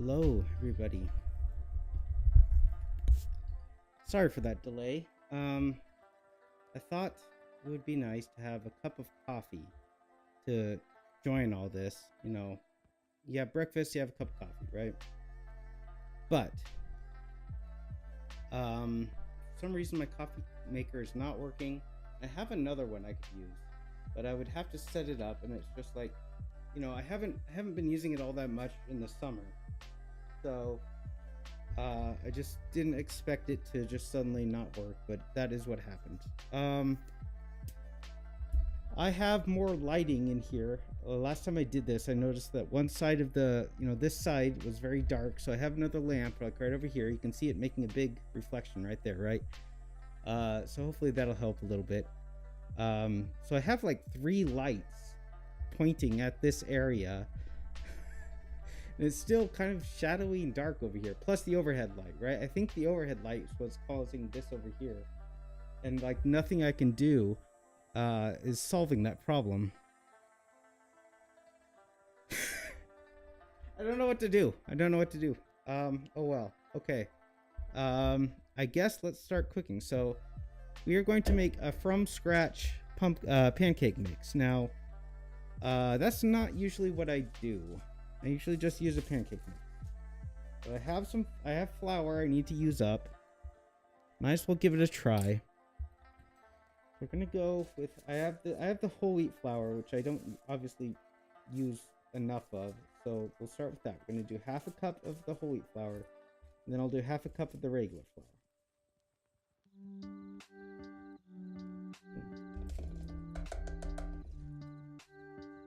Hello, everybody. Sorry for that delay. I thought it would be nice to have a cup of coffee to join all this. You know, you have breakfast, you have a cup of coffee, right? But for some reason my coffee maker is not working. I have another one I could use, but I would have to set it up, and it's just like, you know, I haven't been using it all that much in the summer, so I just didn't expect it to just suddenly not work, but that is what happened. I have more lighting in here. Last time I did this, I noticed that one side of the, this side was very dark, so I have another lamp like right over here. You can see it making a big reflection right there, right? So hopefully that'll help a little bit. So I have like 3 lights pointing at this area. And it's still kind of shadowy and dark over here, plus the overhead light, right? I think the overhead light is what's causing this over here, and like nothing I can do is solving that problem. I don't know what to do. Oh well, okay. I guess let's start cooking. So we are going to make a from scratch pancake mix. Now that's not usually what I do. I usually just use a pancake mix. But I have flour I need to use up. Might as well give it a try. We're gonna go with I have the whole wheat flour, which I don't obviously use enough of. So we'll start with that. We're gonna do half a cup of the whole wheat flour, and then I'll do half a cup of the regular flour.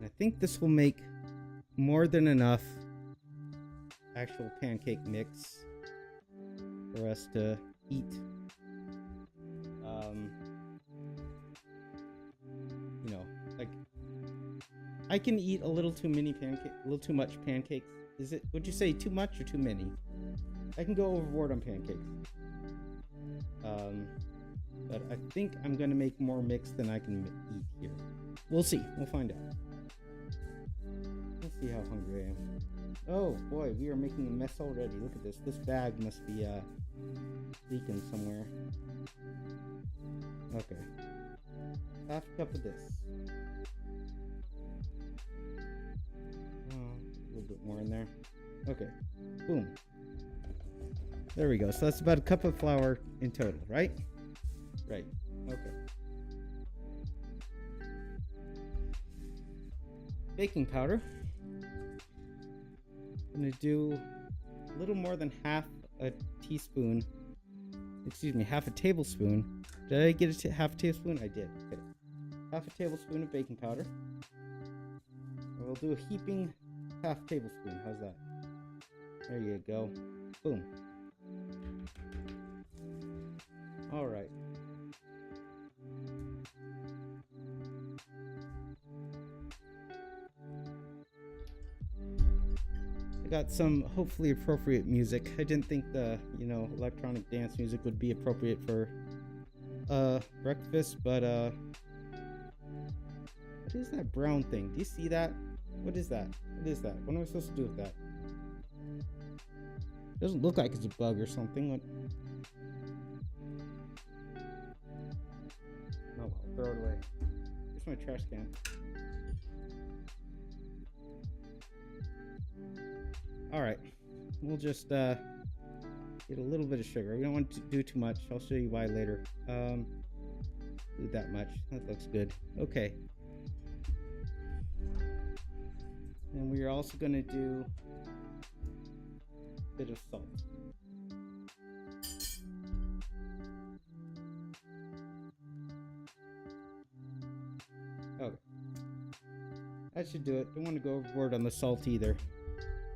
I think this will make more than enough actual pancake mix for us to eat. Like I can eat a little too much pancakes. Would you say too much or too many? I can go overboard on pancakes. But I think I'm gonna make more mix than I can eat here. We'll see. We'll find out. Let's see how hungry I am. Oh boy, we are making a mess already. Look at this. This bag must be leaking somewhere. Okay. Half a cup of this. A little bit more in there. Okay. Boom. There we go. So that's about a cup of flour in total, right? Right. Okay. Baking powder. I'm going to do a little more than half a tablespoon. Did I get half a tablespoon? I did. Okay. Half a tablespoon of baking powder. And we'll do a heaping half tablespoon. How's that? There you go. Boom. All right. I got some hopefully appropriate music. I didn't think the, electronic dance music would be appropriate for breakfast, but what is that brown thing? Do you see that? What is that? What am I supposed to do with that? It doesn't look like it's a bug or something. What? Oh well, throw it away. Here's my trash can. Alright, we'll just get a little bit of sugar. We don't want to do too much. I'll show you why later. Do that much. That looks good. Okay. And we are also going to do a bit of salt. Okay. That should do it. Don't want to go overboard on the salt either.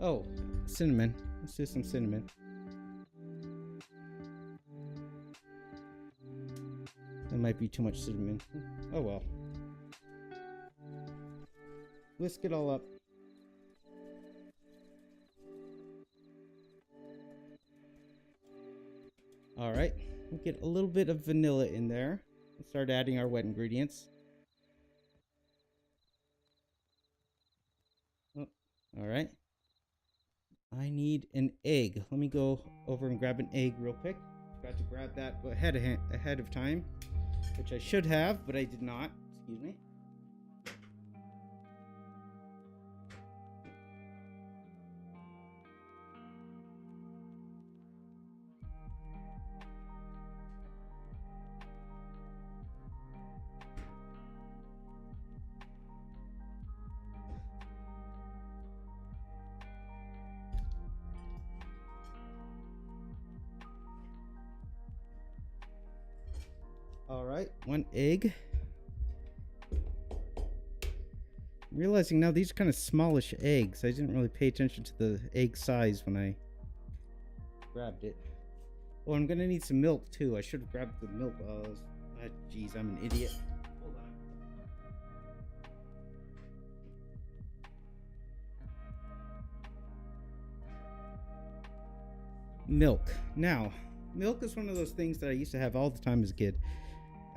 Oh, cinnamon. Let's do some cinnamon. That might be too much cinnamon. Oh well. Whisk it all up. Alright, we'll get a little bit of vanilla in there. We'll start adding our wet ingredients. Oh, alright. I need an egg. Let me go over and grab an egg real quick. Forgot to grab that ahead of time, which I should have, but I did not. Excuse me. All right, one egg. I'm realizing now these are kind of smallish eggs. I didn't really pay attention to the egg size when I grabbed it. Oh, I'm gonna need some milk too. I should have grabbed the milk. Geez, I'm an idiot. Hold on. Milk. Now, milk is one of those things that I used to have all the time as a kid.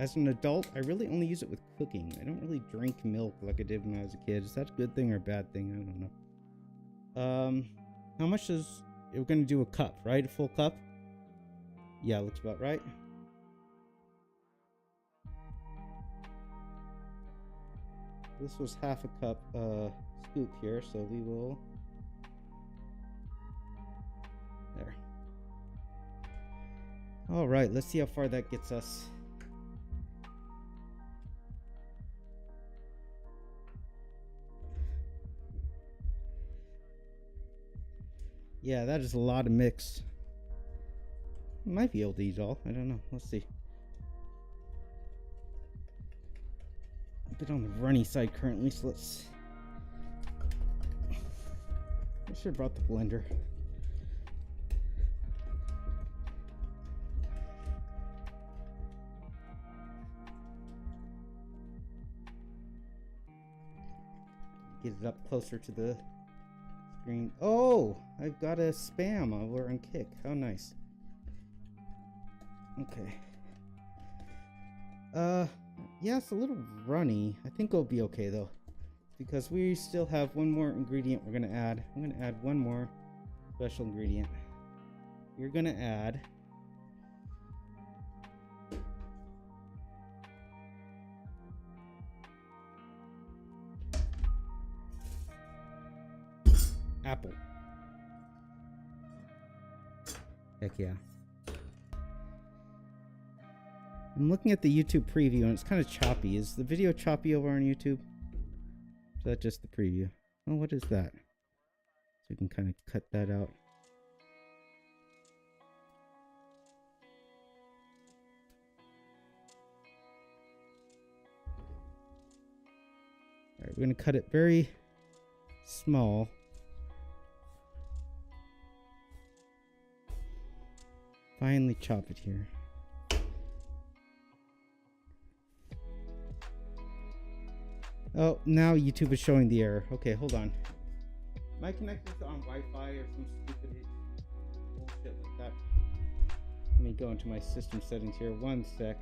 As an adult, I really only use it with cooking. I don't really drink milk like I did when I was a kid. Is that a good thing or a bad thing? I don't know. How much is... We're going to do a cup, right? A full cup? Yeah, looks about right. This was half a cup scoop here, so we will... There. All right, let's see how far that gets us. Yeah, that is a lot of mix. Might be able to eat all. I don't know. Let's see. A bit on the runny side currently, so let's... I should have brought the blender. Get it up closer to the screen. Oh, I've got a spam over on Kick. How nice. Okay. Yeah, it's a little runny. I think it'll be okay though, because we still have one more ingredient we're gonna add. I'm gonna add one more special ingredient. You're gonna add apple. Heck yeah. I'm looking at the YouTube preview and it's kind of choppy. Is the video choppy over on YouTube? Is that just the preview? Oh, what is that? So we can kind of cut that out. Alright, we're going to cut it very small. Finally chop it here. Oh, now YouTube is showing the error. Okay, hold on. Am I connected on Wi-Fi or some stupid bullshit like that? Let me go into my system settings here. One sec.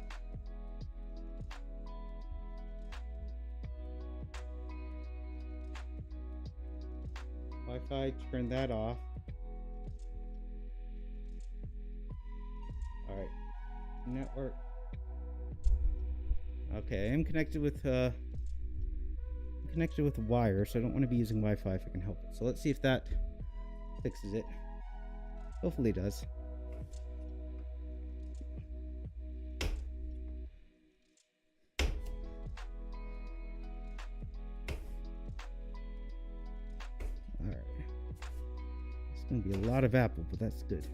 Wi-Fi, turn that off. Alright. Network. Okay, I'm connected with wire, so I don't want to be using Wi-Fi if I can help it. So let's see if that fixes it. Hopefully it does. Alright. It's going to be a lot of apple, but that's good.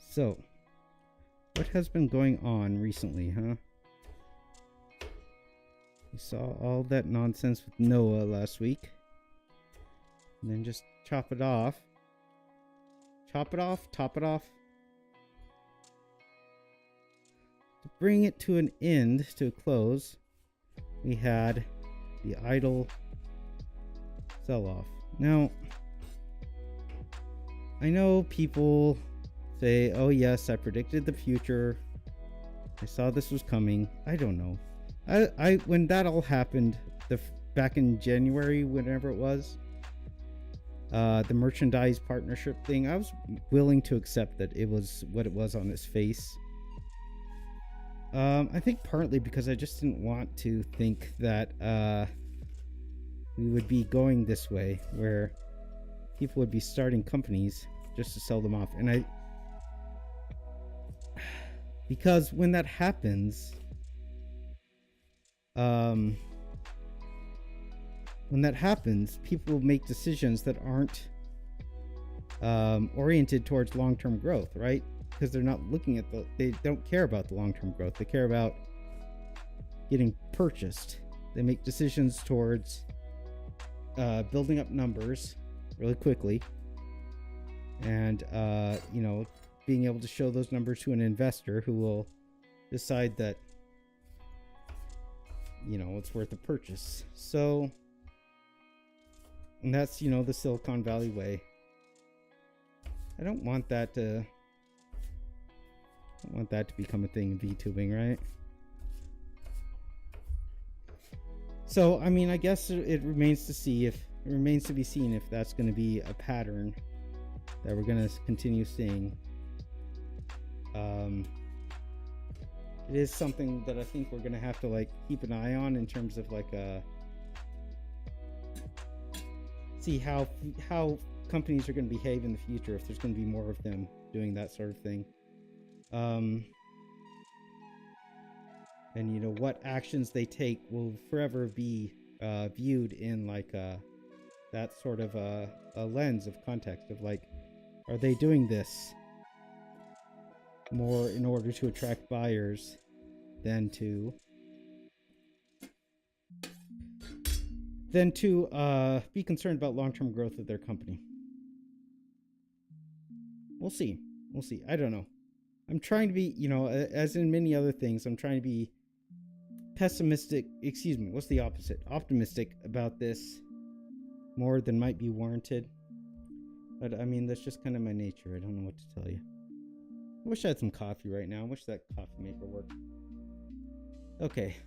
So, what has been going on recently, huh? We saw all that nonsense with Noah last week. And then just chop it off. Chop it off, top it off. To bring it to an end, to a close, we had the idle sell-off. Now, I know people say, oh yes, I predicted the future. I saw this was coming. I don't know. I when that all happened, back in January, whenever it was, the merchandise partnership thing, I was willing to accept that it was what it was on its face. I think partly because I just didn't want to think that we would be going this way, where people would be starting companies just to sell them off. And because when that happens, people make decisions that aren't oriented towards long-term growth, right? Because they're not looking at they don't care about the long-term growth. They care about getting purchased. They make decisions towards building up numbers really quickly, and being able to show those numbers to an investor who will decide that it's worth a purchase. So, and that's the Silicon Valley way. I don't want that to become a thing in VTubing, right? So, I mean, I guess it remains to be seen if that's going to be a pattern that we're going to continue seeing. It is something that I think we're going to have to keep an eye on in terms of see how companies are going to behave in the future, if there's going to be more of them doing that sort of thing. And what actions they take will forever be viewed in that sort of a lens of context of are they doing this more in order to attract buyers than to be concerned about long-term growth of their company. We'll see. I don't know. I'm trying to be, as in many other things, I'm trying to be optimistic about this more than might be warranted. But I mean, that's just kind of my nature. I don't know what to tell you. I wish I had some coffee right now. I wish that coffee maker worked. Okay.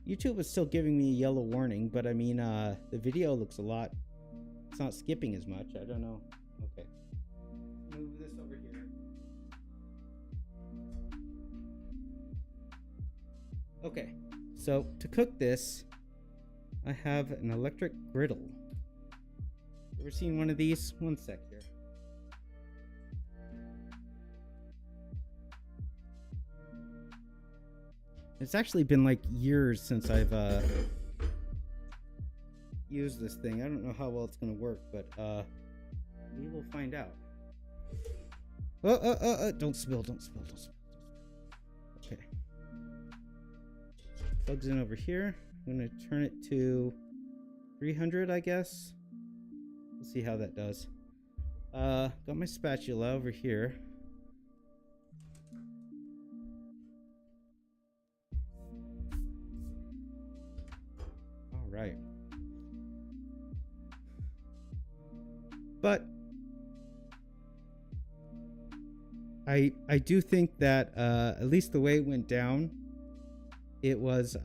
YouTube is still giving me a yellow warning, but I mean, the video looks it's not skipping as much. I don't know. Okay. Move this over here. Okay. So to cook this, I have an electric griddle. Ever seen one of these? One sec here. It's actually been years since I've used this thing. I don't know how well it's gonna work, but we will find out. Don't spill. Okay. Plugs in over here. I'm gonna turn it to 300, I guess. We'll see how that does. Got my spatula over here. Right. But I do think that at least the way it went down, it was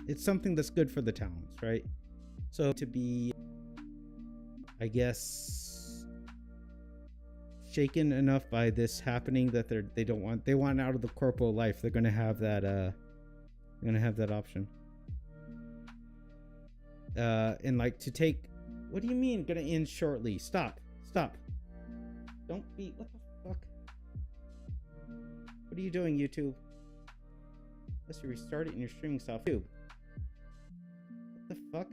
it's something that's good for the talents, right? So to be, I guess, shaken enough by this happening that they want out of the corporal life, they're gonna have that option. And to take, what do you mean gonna end shortly? Stop. Don't be, what the fuck? What are you doing, YouTube? Unless you restart it and your streaming software. What the fuck?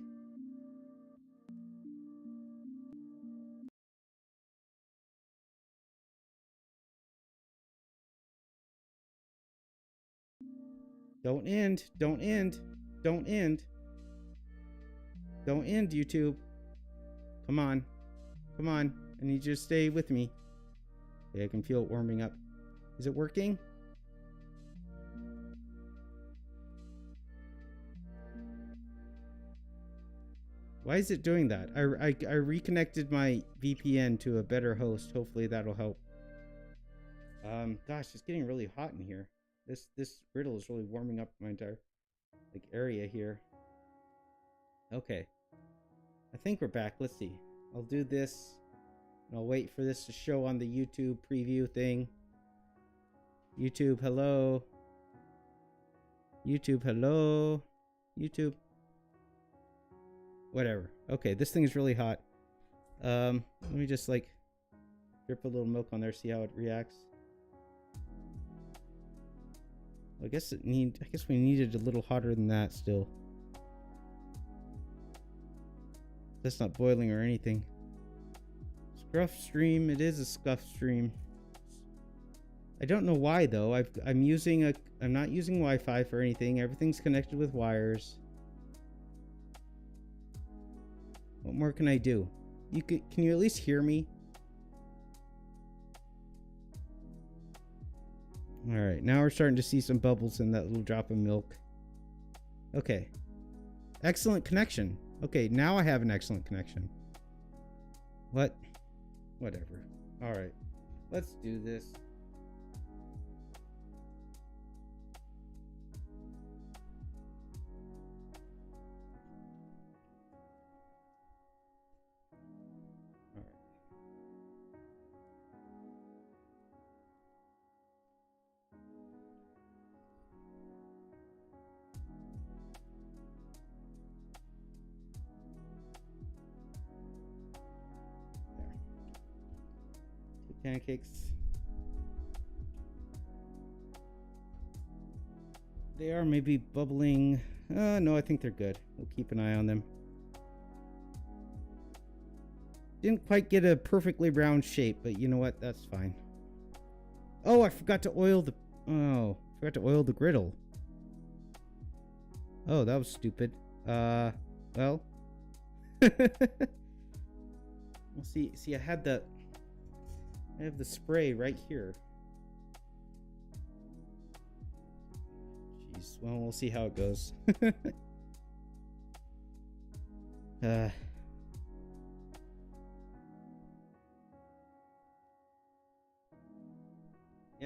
Don't end, YouTube. Come on. I need you to stay with me. Okay, I can feel it warming up. Is it working? Why is it doing that? I reconnected my VPN to a better host. Hopefully that'll help. Gosh, it's getting really hot in here. This griddle is really warming up my entire area here. Okay. I think we're back. Let's see. I'll do this. And I'll wait for this to show on the YouTube preview thing. YouTube, hello. YouTube, hello. YouTube. Whatever. Okay, this thing is really hot. Let me just drip a little milk on there, see how it reacts. I guess we needed a little hotter than that still. That's not boiling or anything. Scruff stream, it is a scuff stream. I don't know why though. I'm not using Wi-Fi for anything. Everything's connected with wires. What more can I do? Can you at least hear me? All right, now we're starting to see some bubbles in that little drop of milk. Okay. Excellent connection. Okay, now I have an excellent connection. What? Whatever. All right, let's do this. Pancakes. They are maybe bubbling. No, I think they're good. We'll keep an eye on them. Didn't quite get a perfectly round shape, but you know what? That's fine. Oh, I forgot to oil the... Oh, forgot to oil the griddle. Oh, that was stupid. Well. We'll see. See, I have the spray right here. Jeez. Well, we'll see how it goes. Yeah,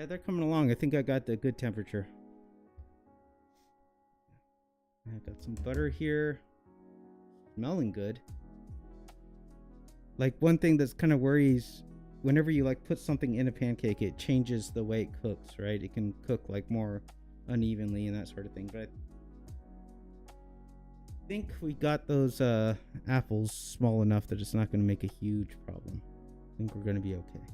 they're coming along. I think I got the good temperature. I got some butter here. Smelling good. Like, one thing that's kind of worries, whenever you put something in a pancake, it changes the way it cooks, right? It can cook more unevenly and that sort of thing. But I think we got those apples small enough that it's not going to make a huge problem. I think we're going to be okay.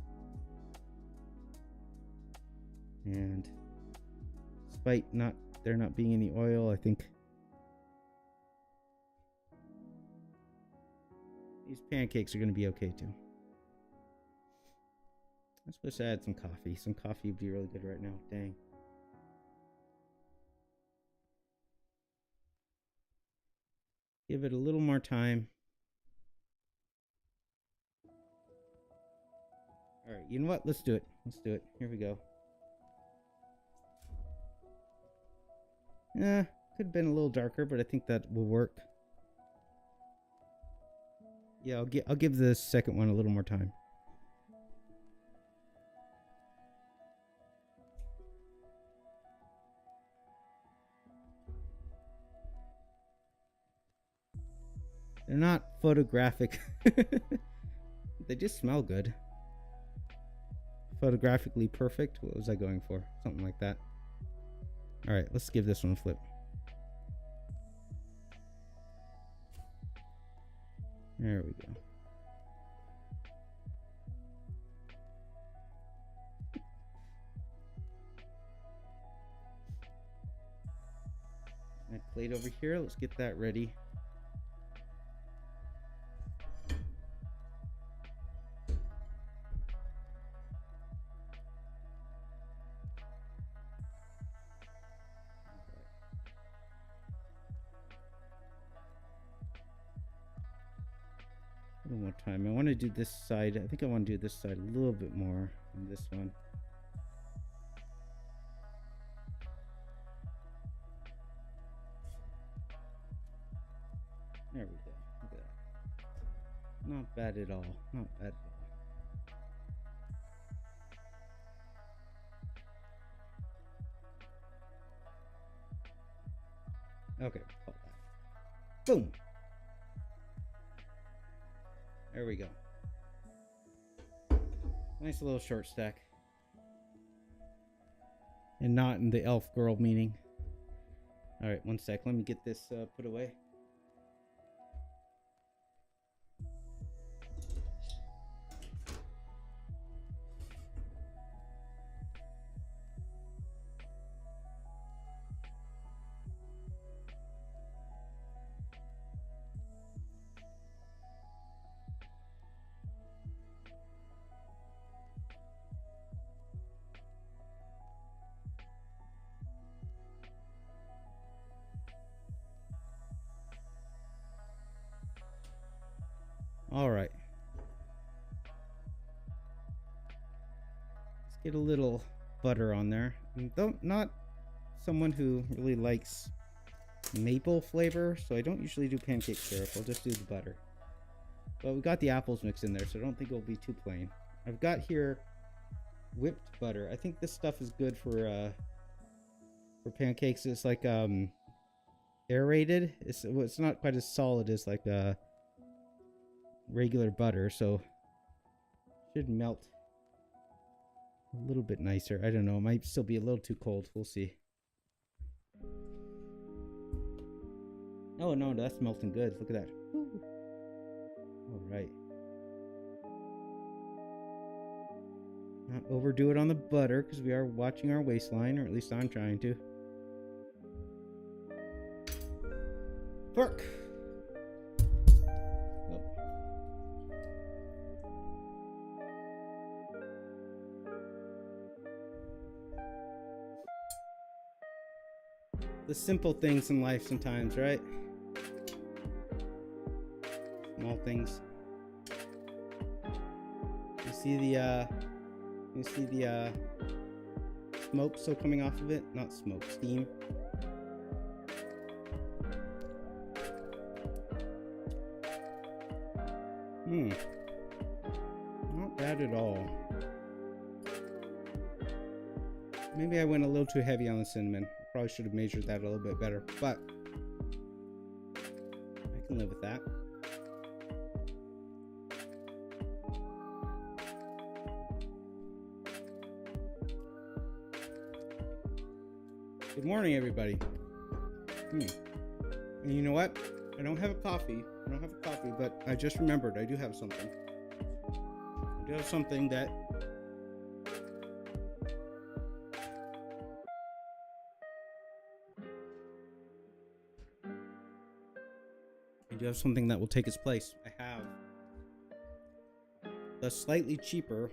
And despite there not being any oil, I think these pancakes are going to be okay too. I'm supposed to add some coffee. Some coffee would be really good right now. Dang. Give it a little more time. All right, you know what? Let's do it. Let's do it. Here we go. Yeah, could have been a little darker, but I think that will work. Yeah, I'll give the second one a little more time. They're not photographic. They just smell good. Photographically perfect? What was I going for? Something like that. Alright, let's give this one a flip. There we go. My plate over here, let's get that ready. A little more time. I want to do this side. I think I want to do this side a little bit more than this one. There we go. Look at that. Not bad at all. Not bad at all. Okay, hold that. Boom. There we go. Nice little short stack. And not in the elf girl meaning. Alright, one sec. Let me get this put away. All right. Let's get a little butter on there. Not someone who really likes maple flavor, so I don't usually do pancake syrup. I'll just do the butter. But we got the apples mixed in there, so I don't think it'll be too plain. I've got here whipped butter. I think this stuff is good for pancakes. It's like aerated. It's not quite as solid as like regular butter, so should melt a little bit nicer. I don't know, it might still be a little too cold. We'll see. Oh no, that's melting good. Look at that. All right, not overdo it on the butter because we are watching our waistline, or at least I'm trying to. Fork. The simple things in life sometimes, right? Small things. You see the smoke still coming off of it? Not smoke, steam. Not bad at all. Maybe I went a little too heavy on the cinnamon. Probably should have measured that a little bit better, but I can live with that. Good morning, everybody. And you know what? I don't have a coffee. But I just remembered I do have something. I do have something that will take its place. I have the slightly cheaper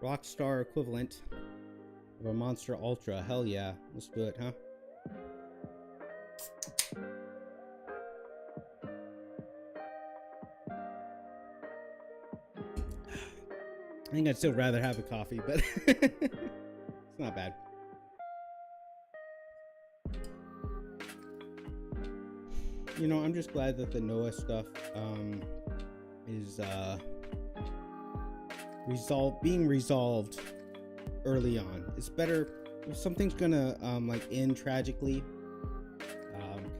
Rockstar equivalent of a Monster Ultra. Hell yeah. Let's do it, huh? I think I'd still rather have a coffee, but it's not bad. You know, I'm just glad that the Noah stuff is being resolved early on. It's better if something's gonna like end tragically,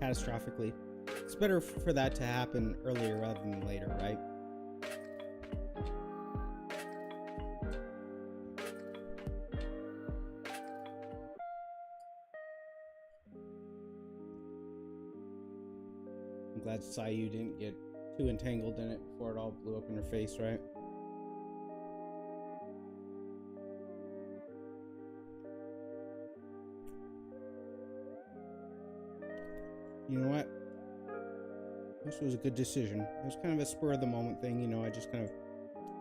catastrophically. It's better for that to happen earlier rather than later, right? I'm glad Sayu didn't get too entangled in it before it all blew up in her face, right? You know what? This was a good decision. It was kind of a spur of the moment thing, you know. I just kind of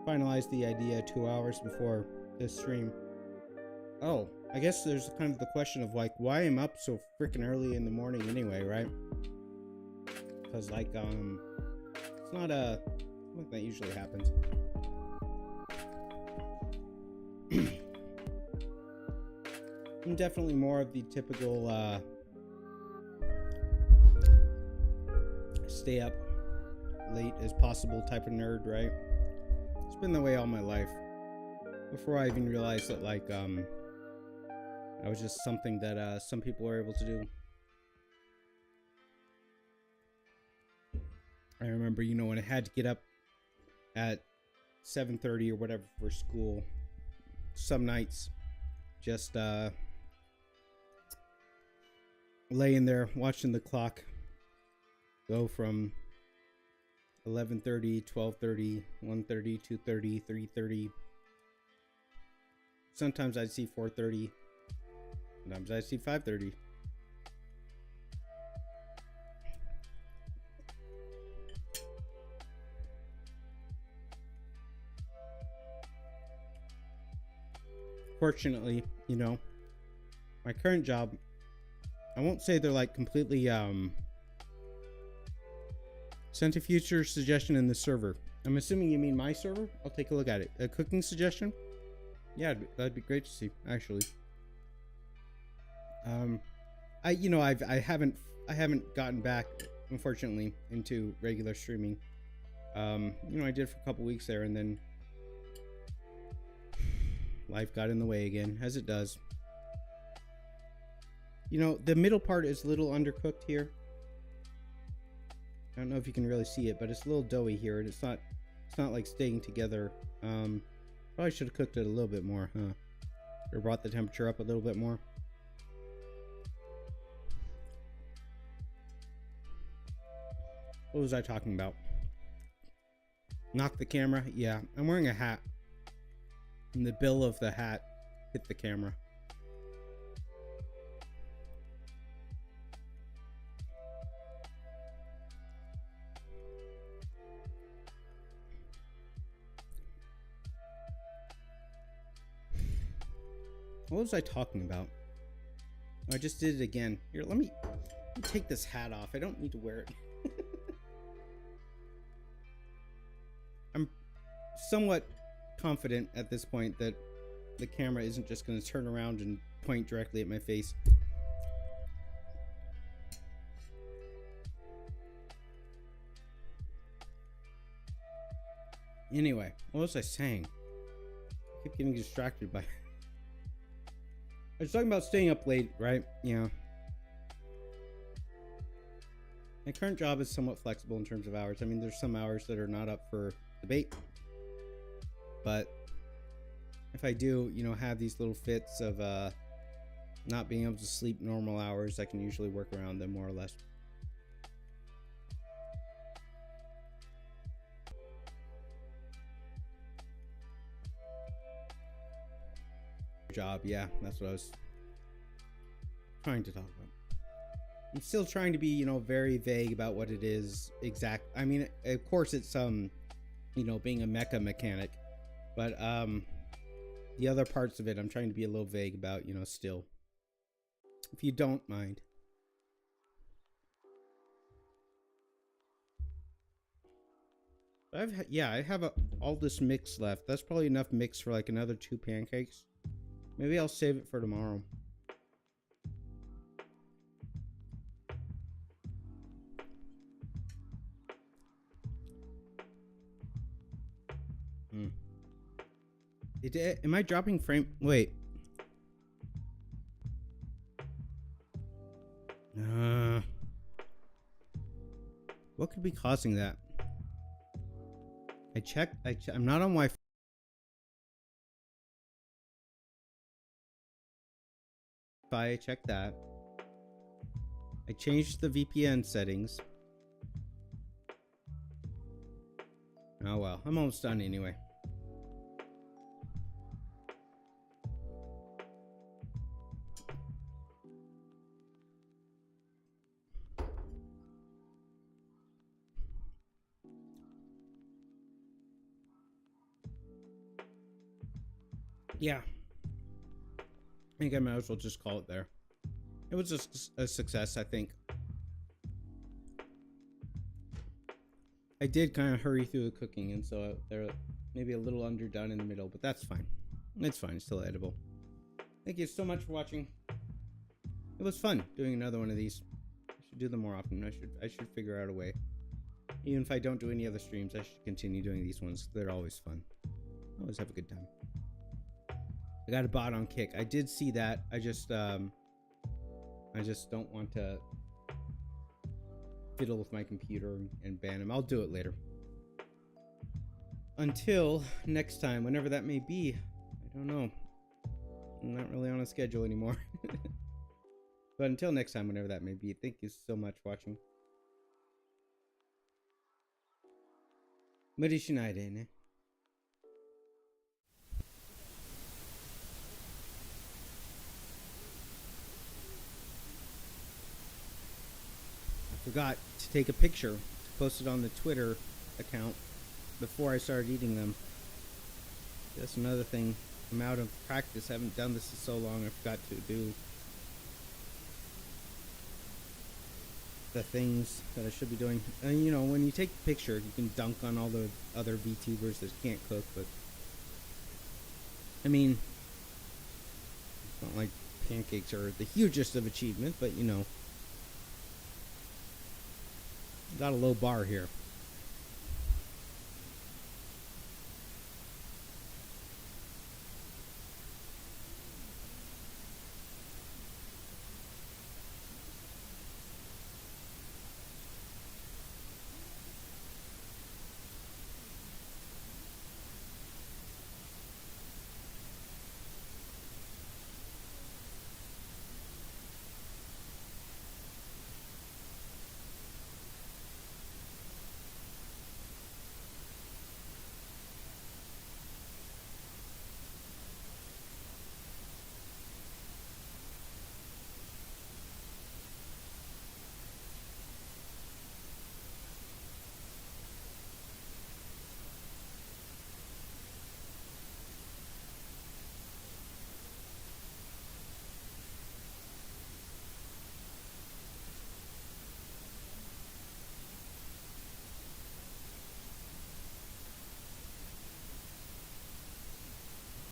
finalized the idea 2 hours before this stream. Oh, I guess there's kind of the question of like, why I'm up so freaking early in the morning anyway, right? Because like, it's not something that usually happens. I'm definitely more of the typical stay up late as possible type of nerd, right? It's been that way all my life. Before I even realized that, like, that was just something that some people were able to do. I remember, you know, when I had to get up at 7:30 or whatever for school, some nights just laying there watching the clock go from 11:30, 12:30, 1:30, 2:30, 3:30. Sometimes I'd see 4:30. Sometimes I'd see 5:30. Fortunately, you know, my current job, I won't say they're like completely sent a future suggestion in the server. I'm assuming you mean my server. I'll take a look at it. A cooking suggestion? Yeah, that'd be great to see, actually. I haven't gotten back, unfortunately, into regular streaming. You know, I did for a couple weeks there, and then life got in the way again, as it does. You know, the middle part is a little undercooked here. I don't know if you can really see it, but it's a little doughy here, and it's not like staying together. Probably should have cooked it a little bit more, huh? Or brought the temperature up a little bit more. What was I talking about? Knock the camera? Yeah, I'm wearing a hat. And the bill of the hat hit the camera. What was I talking about? Oh, I just did it again. Here, let me take this hat off. I don't need to wear it. I'm somewhat confident at this point that the camera isn't just going to turn around and point directly at my face. Anyway, what was I saying? I keep getting distracted by... I was talking about staying up late, right? Yeah. My current job is somewhat flexible in terms of hours. I mean, there's some hours that are not up for debate. But if I do, you know, have these little fits of not being able to sleep normal hours, I can usually work around them more or less. Job, yeah, that's what I was trying to talk about. I'm still trying to be, you know, very vague about what it is exact. I mean, of course it's you know, being a mecha mechanic, but the other parts of it I'm trying to be a little vague about, you know, still, if you don't mind. I have all this mix left. That's probably enough mix for like another 2 pancakes. Maybe I'll save it for tomorrow. Am I dropping frame? Wait. What could be causing that? I checked. I'm not on Wi-Fi. I checked that. I changed the VPN settings. Oh well, I'm almost done anyway. Yeah. I think I might as well just call it there. It was just a success, I think. I did kind of hurry through the cooking, and so they're maybe a little underdone in the middle, but that's fine. It's fine. It's still edible. Thank you so much for watching. It was fun doing another one of these. I should do them more often. I should figure out a way. Even if I don't do any other streams, I should continue doing these ones. They're always fun. Always have a good time. I got a bot on Kick. I did see that. I just don't want to fiddle with my computer and ban him. I'll do it later. Until next time, whenever that may be. I don't know. I'm not really on a schedule anymore. But until next time, whenever that may be, thank you so much for watching. 無理しないでね。I forgot to take a picture to post it on the Twitter account before I started eating them. That's another thing. I'm out of practice. I haven't done this in so long. I forgot to do the things that I should be doing. And you know, when you take a picture, you can dunk on all the other VTubers that can't cook, but I mean, it's not like pancakes are the hugest of achievement, but you know, got a low bar here.